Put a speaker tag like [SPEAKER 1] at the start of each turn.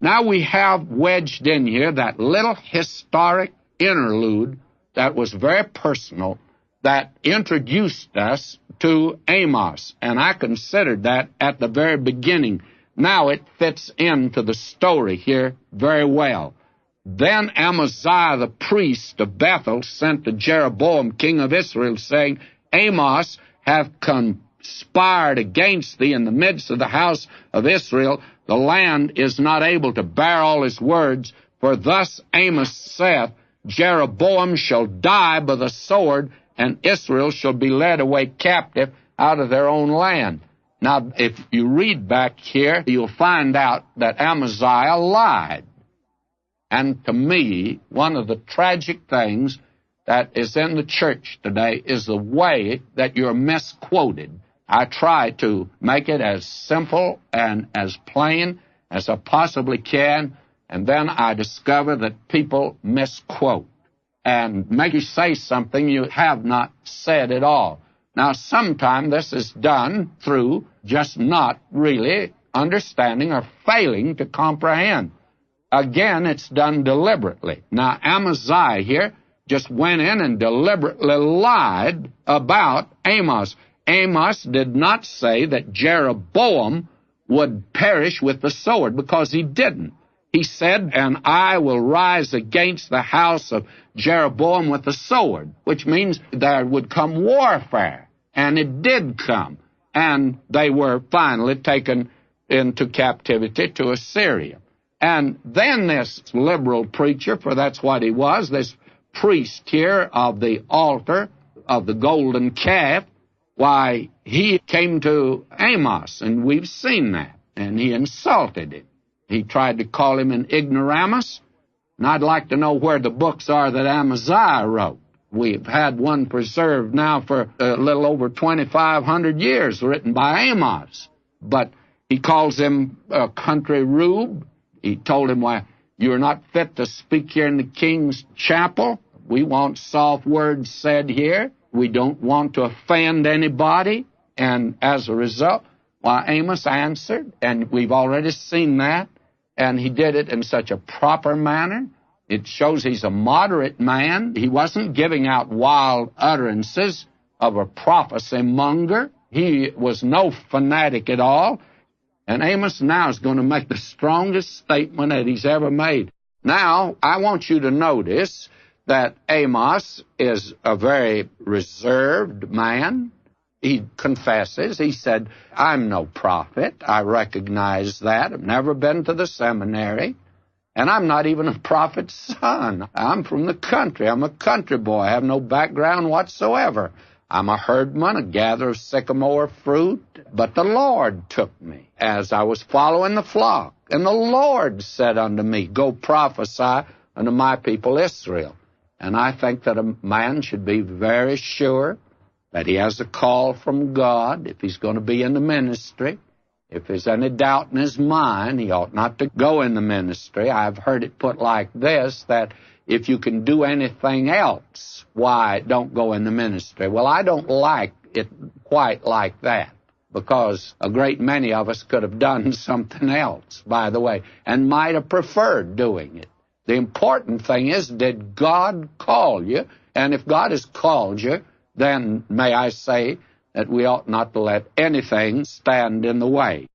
[SPEAKER 1] Now we have wedged in here that little historic interlude that was very personal, that introduced us to Amos, and I considered that at the very beginning. Now it fits into the story here very well. Then Amaziah the priest of Bethel sent to Jeroboam king of Israel, saying, Amos hath conspired against thee in the midst of the house of Israel. The land is not able to bear all his words, for thus Amos saith, Jeroboam shall die by the sword, and Israel shall be led away captive out of their own land. Now, if you read back here, you'll find out that Amaziah lied. And to me, one of the tragic things that is in the church today is the way that you're misquoted. I try to make it as simple and as plain as I possibly can, and then I discover that people misquote and make you say something you have not said at all. Now, sometimes this is done through just not really understanding or failing to comprehend. Again, it's done deliberately. Now, Amaziah here just went in and deliberately lied about Amos. Amos did not say that Jeroboam would perish with the sword, because he didn't. He said, and I will rise against the house of Jeroboam with the sword, which means there would come warfare. And it did come. And they were finally taken into captivity to Assyria. And then this liberal preacher, for that's what he was, this priest here of the altar of the golden calf, why, he came to Amos, and we've seen that, and he insulted him. He tried to call him an ignoramus, and I'd like to know where the books are that Amaziah wrote. We've had one preserved now for a little over 2,500 years, written by Amos. But he calls him a country rube. He told him, why, you're not fit to speak here in the king's chapel. We want soft words said here. We don't want to offend anybody. And as a result, why, Amos answered, and we've already seen that, and he did it in such a proper manner. It shows he's a moderate man. He wasn't giving out wild utterances of a prophecy monger. He was no fanatic at all. And Amos now is going to make the strongest statement that he's ever made. Now, I want you to notice that Amos is a very reserved man. He confesses. He said, I'm no prophet. I recognize that. I've never been to the seminary. And I'm not even a prophet's son. I'm from the country. I'm a country boy. I have no background whatsoever. I'm a herdman, a gatherer of sycamore fruit. But the Lord took me as I was following the flock. And the Lord said unto me, go prophesy unto my people Israel. And I think that a man should be very sure that he has a call from God if he's going to be in the ministry. If there's any doubt in his mind, he ought not to go in the ministry. I've heard it put like this, that if you can do anything else, why, don't go in the ministry. Well, I don't like it quite like that, because a great many of us could have done something else, by the way, and might have preferred doing it. The important thing is, did God call you? And if God has called you, then may I say that we ought not to let anything stand in the way.